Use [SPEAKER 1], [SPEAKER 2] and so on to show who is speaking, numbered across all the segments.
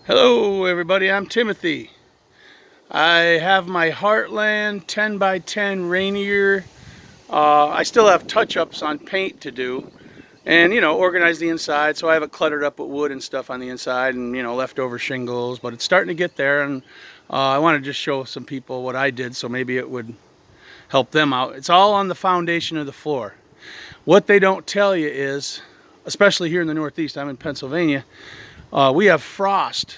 [SPEAKER 1] Hello everybody, I'm Timothy. I have my Heartland 10 by 10 Ranier. I still have touch-ups on paint to do and organize the inside, so I have it cluttered up with wood and stuff on the inside and leftover shingles, but it's starting to get there, and I want to just show some people what I did so maybe it would help them out. It's all on the foundation of the floor. What they don't tell you is, especially here in the Northeast, I'm in Pennsylvania, we have frost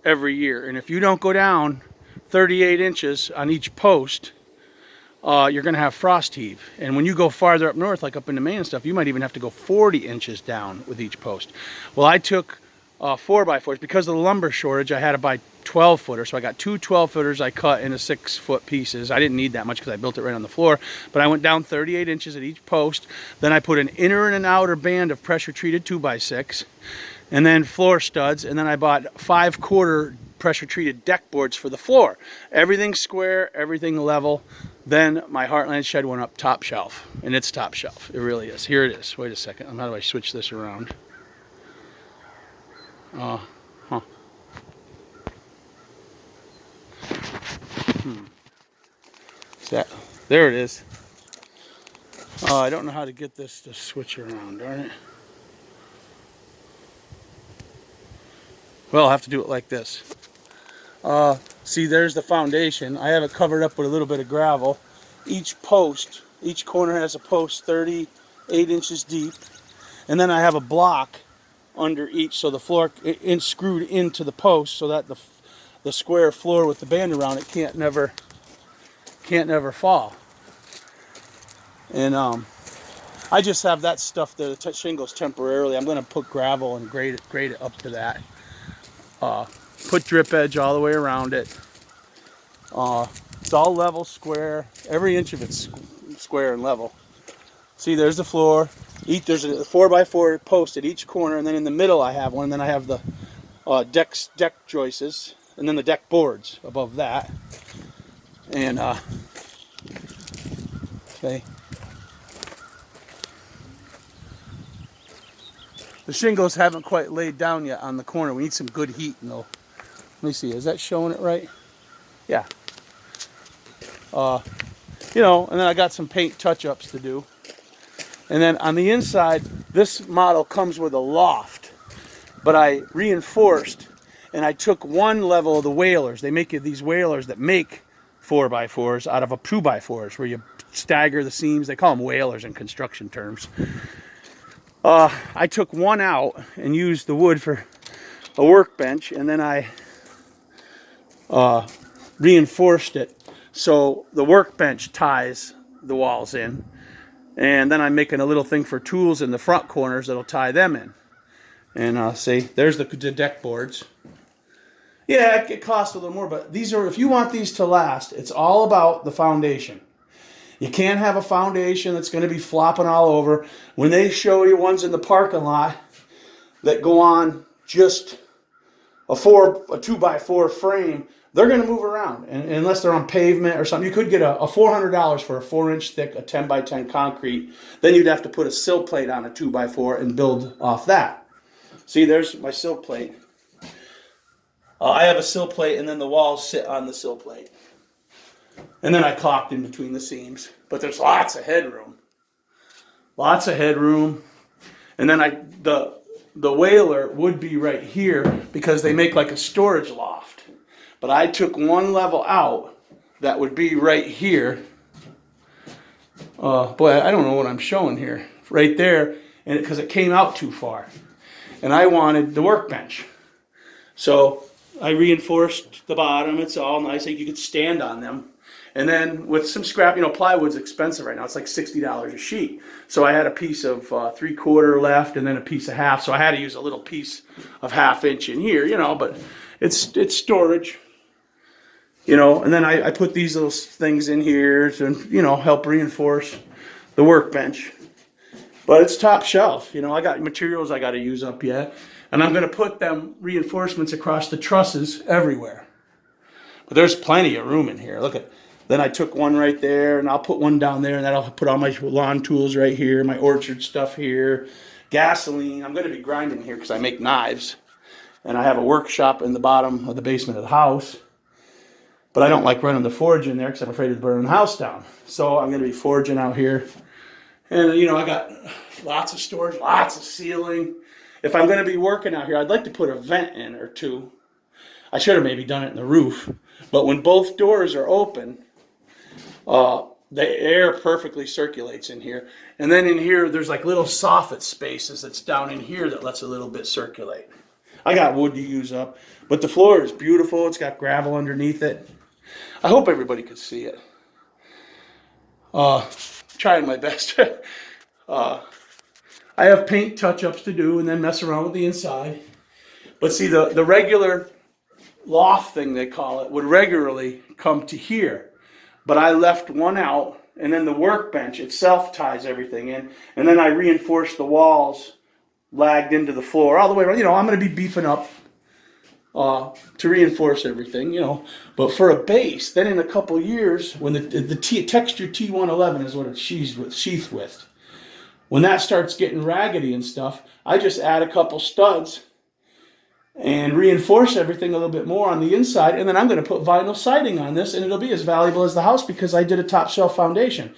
[SPEAKER 1] every year, and if you don't go down 38 inches on each post, you're going to have frost heave. And when you go farther up north, like up into Maine and stuff, you might even have to go 40 inches down with each post. Well, I took 4x4s because of the lumber shortage. I had to buy 12-footer, so I got two 12-footers I cut into 6-foot pieces. I didn't need that much because I built it right on the floor, but I went down 38 inches at each post. Then I put an inner and an outer band of pressure treated 2x6, and then floor studs, and then I bought 5/4 pressure treated deck boards for the floor. Everything square, everything level. Then my Heartland shed went up top shelf, and it's top shelf. It really is. Here it is. Wait a second. How do I switch this around? There it is. I don't know how to get this to switch around, darn it. Well, I'll have to do it like this. See, there's the foundation. I have it covered up with a little bit of gravel. Each post, each corner has a post 38 inches deep. And then I have a block under each, so the floor screwed into the post so that the square floor with the band around it can't never fall. And I just have that stuff there, the shingles temporarily. I'm going to put gravel and grade it up to that. Put drip edge all the way around it. It's all level, square. Every inch of it's square and level. See, there's the floor. There's a 4x4 post at each corner, and then in the middle I have one. And then I have the deck joists, and then the deck boards above that. And okay. The shingles haven't quite laid down yet on the corner. We need some good heat, and let me see, is that showing it right? Yeah. And then I got some paint touch-ups to do. And then on the inside, this model comes with a loft, but I reinforced, and I took one level of the whalers. They make these whalers that make 4x4s out of a 2x4s, where you stagger the seams. They call them whalers in construction terms. I took one out and used the wood for a workbench, and then I reinforced it so the workbench ties the walls in, and then I'm making a little thing for tools in the front corners that'll tie them in. And see, there's the deck boards. Yeah, it costs a little more, but these are, if you want these to last, it's all about the foundation. You can't have a foundation that's going to be flopping all over. When they show you ones in the parking lot that go on just a 2x4 frame, they're going to move around. And unless they're on pavement or something, you could get a $400 for a 4-inch thick, a 10 by 10 concrete. Then you'd have to put a sill plate on a 2x4 and build off that. See, there's my sill plate. I have a sill plate, and then the walls sit on the sill plate. And then I caulked in between the seams. But there's lots of headroom. Lots of headroom. And then the whaler would be right here because they make like a storage loft. But I took one level out that would be right here. Boy, I don't know what I'm showing here. Right there, and because it came out too far. And I wanted the workbench. So I reinforced the bottom. It's all nice. You could stand on them. And then with some scrap, plywood's expensive right now. It's like $60 a sheet. So I had a piece of 3/4 left, and then a piece of half. So I had to use a little piece of 1/2 inch in here, but it's storage. And then I put these little things in here to, help reinforce the workbench. But it's top shelf. I got materials I got to use up yet. And I'm going to put them reinforcements across the trusses everywhere. But there's plenty of room in here. Look at. Then I took one right there, and I'll put one down there, and then I'll put all my lawn tools right here, my orchard stuff here, gasoline. I'm going to be grinding here because I make knives. And I have a workshop in the bottom of the basement of the house. But I don't like running the forge in there because I'm afraid of burning the house down. So I'm going to be forging out here. And, you know, I got lots of storage, lots of ceiling. If I'm going to be working out here, I'd like to put a vent in or two. I should have maybe done it in the roof. But when both doors are open, the air perfectly circulates in here. And then in here, there's like little soffit spaces that's down in here that lets a little bit circulate. I got wood to use up. But the floor is beautiful. It's got gravel underneath it. I hope everybody could see it. Trying my best. I have paint touch-ups to do and then mess around with the inside. But see, the regular loft thing, they call it, would regularly come to here. But I left one out, and then the workbench itself ties everything in. And then I reinforced the walls, lagged into the floor all the way around. You know, I'm going to be beefing up to reinforce everything, you know. But for a base, then in a couple years, when the texture T111 is what it's sheathed with, when that starts getting raggedy and stuff, I just add a couple studs and reinforce everything a little bit more on the inside, and then I'm going to put vinyl siding on this, and it'll be as valuable as the house because I did a top shelf foundation.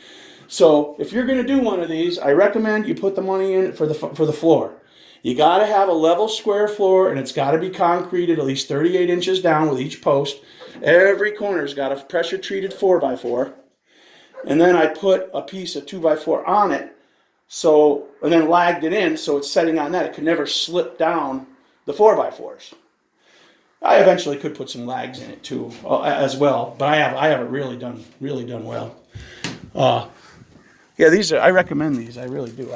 [SPEAKER 1] So if you're going to do one of these, I recommend you put the money in for the floor. You got to have a level square floor, and it's got to be concreted at least 38 inches down with each post. Every corner's got a pressure-treated 4x4. And then I put a piece of 2x4 on it, and then lagged it in so it's setting on that. It could never slip down the 4x4s. I eventually could put some lags in it too, as well, but I have it really done well. Yeah, these are, I recommend these. I really do.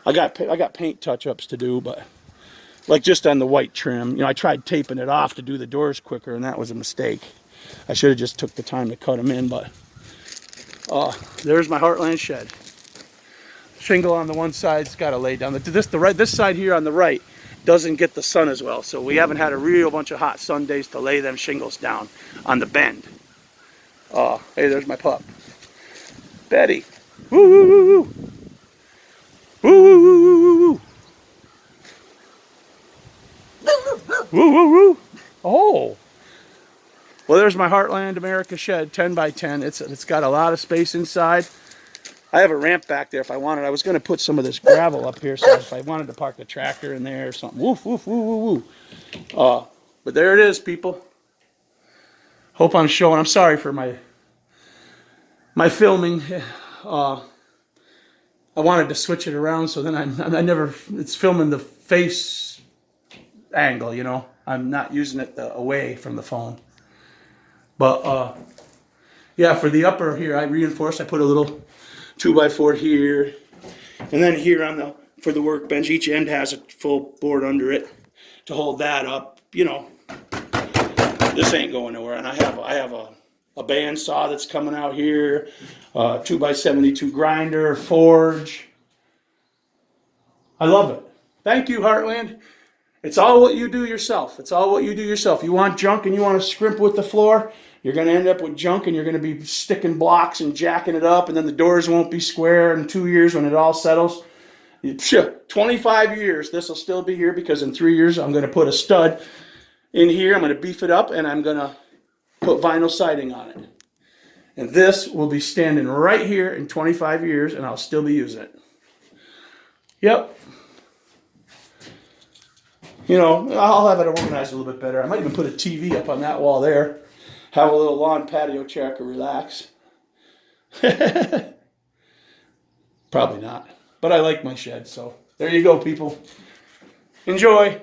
[SPEAKER 1] I got paint touch-ups to do, but like just on the white trim, you know, I tried taping it off to do the doors quicker, and that was a mistake. I should have just took the time to cut them in, but there's my Heartland shed. Shingle on the one side's got to lay down. This side here on the right doesn't get the sun as well, so we haven't had a real bunch of hot sun days to lay them shingles down on the bend. Hey, there's my pup, Betty. Woo woo woo woo. Woo woo woo woo woo. Woo woo woo. Oh. Well, there's my Heartland America shed, 10 by 10. It's got a lot of space inside. I have a ramp back there if I wanted. I was going to put some of this gravel up here, so if I wanted to park the tractor in there or something. Woof, woof, woo, woo, woo. But there it is, people. Hope I'm showing. I'm sorry for my filming. I wanted to switch it around, so then it's filming the face angle, you know. I'm not using it away from the phone. But, yeah, for the upper here, I reinforced. I put a little 2x4 here, and then here for the workbench, each end has a full board under it to hold that up. You know, this ain't going nowhere. And I have a band saw that's coming out here, 2x72 grinder, forge. I love it. Thank you, Heartland. It's all what you do yourself. It's all what you do yourself. You want junk and you want to scrimp with the floor, you're going to end up with junk, and you're going to be sticking blocks and jacking it up, and then the doors won't be square in 2 years when it all settles. 25 years, this will still be here because in 3 years I'm going to put a stud in here. I'm going to beef it up, and I'm going to put vinyl siding on it. And this will be standing right here in 25 years, and I'll still be using it. Yep. You know, I'll have it organized a little bit better. I might even put a TV up on that wall there. Have a little lawn patio chair to relax. Probably not. But I like my shed, so there you go, people. Enjoy.